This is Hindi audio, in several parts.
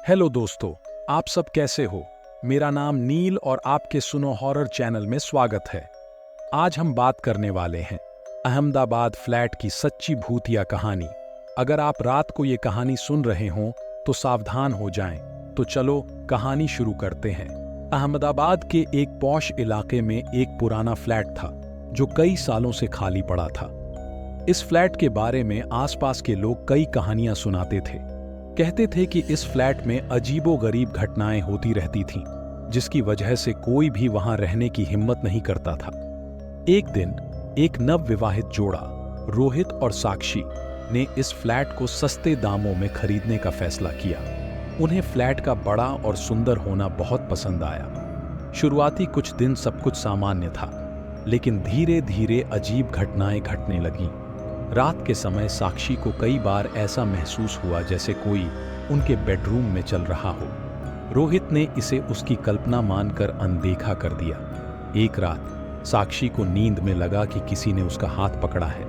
हेलो दोस्तों, आप सब कैसे हो? मेरा नाम नील और आपके सुनो हॉरर चैनल में स्वागत है। आज हम बात करने वाले हैं अहमदाबाद फ्लैट की सच्ची भूतिया कहानी। अगर आप रात को ये कहानी सुन रहे हों तो सावधान हो जाएं। तो चलो कहानी शुरू करते हैं। अहमदाबाद के एक पॉश इलाके में एक पुराना फ्लैट था जो कई सालों से खाली पड़ा था। इस फ्लैट के बारे में आसपास के लोग कई कहानियां सुनाते थे। कहते थे कि इस फ्लैट में अजीबोगरीब घटनाएं होती रहती थीं, जिसकी वजह से कोई भी वहां रहने की हिम्मत नहीं करता था। एक दिन एक नवविवाहित जोड़ा, रोहित और साक्षी, ने इस फ्लैट को सस्ते दामों में खरीदने का फैसला किया। उन्हें फ्लैट का बड़ा और सुंदर होना बहुत पसंद आया। शुरुआती कुछ दिन सब कुछ सामान्य था, लेकिन धीरे धीरे अजीब घटनाएं घटने लगीं। रात के समय साक्षी को कई बार ऐसा महसूस हुआ जैसे कोई उनके बेडरूम में चल रहा हो। रोहित ने इसे उसकी कल्पना मानकर अनदेखा कर दिया। एक रात साक्षी को नींद में लगा कि किसी ने उसका हाथ पकड़ा है।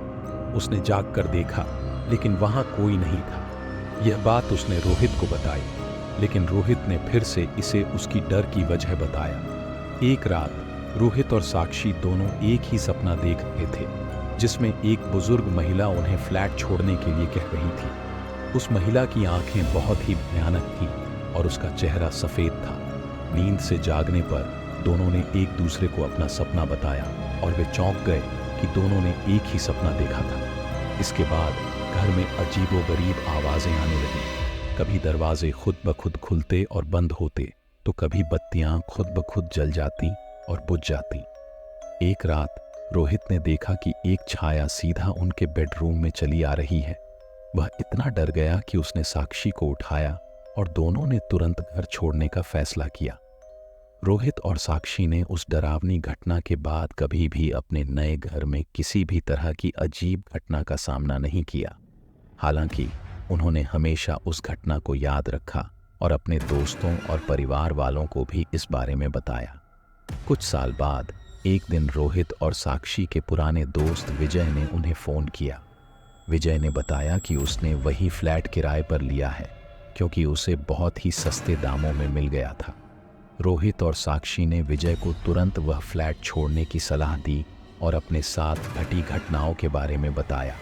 उसने जाग कर देखा, लेकिन वहां कोई नहीं था। यह बात उसने रोहित को बताई, लेकिन रोहित ने फिर से इसे उसकी डर की वजह बताया। एक रात रोहित और साक्षी दोनों एक ही सपना देख रहे थे, जिसमें एक बुजुर्ग महिला उन्हें फ्लैट छोड़ने के लिए कह रही थी। उस महिला की आंखें बहुत ही भयानक थीं और उसका चेहरा सफेद था। नींद से जागने पर दोनों ने एक दूसरे को अपना सपना बताया और वे चौंक गए कि दोनों ने एक ही सपना देखा था। इसके बाद घर में अजीबोगरीब आवाजें आने लगीं। कभी दरवाजे खुद ब खुद खुलते और बंद होते, तो कभी बत्तियां खुद ब खुद जल जाती और बुझ जाती। एक रात रोहित ने देखा कि एक छाया सीधा उनके बेडरूम में चली आ रही है। वह इतना डर गया कि उसने साक्षी को उठाया और दोनों ने तुरंत घर छोड़ने का फैसला किया। रोहित और साक्षी ने उस डरावनी घटना के बाद कभी भी अपने नए घर में किसी भी तरह की अजीब घटना का सामना नहीं किया। हालांकि उन्होंने हमेशा उस घटना को याद रखा और अपने दोस्तों और परिवार वालों को भी इस बारे में बताया। कुछ साल बाद एक दिन रोहित और साक्षी के पुराने दोस्त विजय ने उन्हें फोन किया। विजय ने बताया कि उसने वही फ्लैट किराए पर लिया है, क्योंकि उसे बहुत ही सस्ते दामों में मिल गया था। रोहित और साक्षी ने विजय को तुरंत वह फ्लैट छोड़ने की सलाह दी और अपने साथ घटी घटनाओं के बारे में बताया।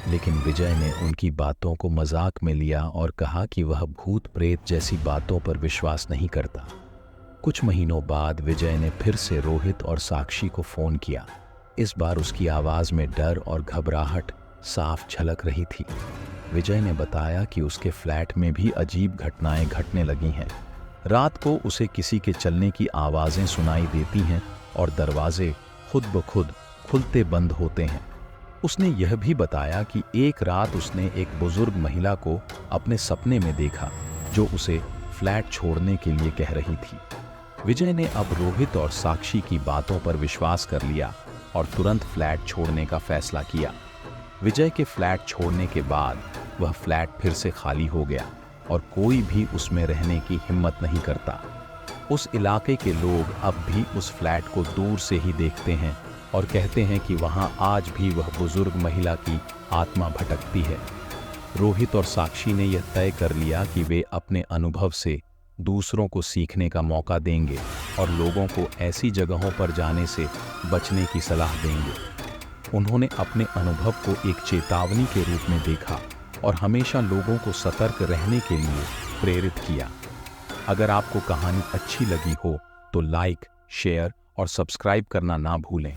लेकिन विजय ने उनकी बातों को मजाक में लिया और कहा कि वह भूत प्रेत जैसी बातों पर विश्वास नहीं करता। कुछ महीनों बाद विजय ने फिर से रोहित और साक्षी को फोन किया। इस बार उसकी आवाज में डर और घबराहट साफ झलक रही थी। विजय ने बताया कि उसके फ्लैट में भी अजीब घटनाएं घटने लगी हैं। रात को उसे किसी के चलने की आवाजें सुनाई देती हैं और दरवाजे खुद ब खुद खुलते बंद होते हैं। उसने यह भी बताया कि एक रात उसने एक बुजुर्ग महिला को अपने सपने में देखा, जो उसे फ्लैट छोड़ने के लिए कह रही थी। विजय ने अब रोहित और साक्षी की बातों पर विश्वास कर लिया और तुरंत फ्लैट छोड़ने का फैसला किया। विजय के फ्लैट छोड़ने के बाद वह फ्लैट फिर से खाली हो गया और कोई भी उसमें रहने की हिम्मत नहीं करता। उस इलाके के लोग अब भी उस फ्लैट को दूर से ही देखते हैं और कहते हैं कि वहां आज भी वह बुजुर्ग महिला की आत्मा भटकती है। रोहित और साक्षी ने यह तय कर लिया कि वे अपने अनुभव से दूसरों को सीखने का मौका देंगे और लोगों को ऐसी जगहों पर जाने से बचने की सलाह देंगे। उन्होंने अपने अनुभव को एक चेतावनी के रूप में देखा और हमेशा लोगों को सतर्क रहने के लिए प्रेरित किया। अगर आपको कहानी अच्छी लगी हो तो लाइक, शेयर और सब्सक्राइब करना ना भूलें।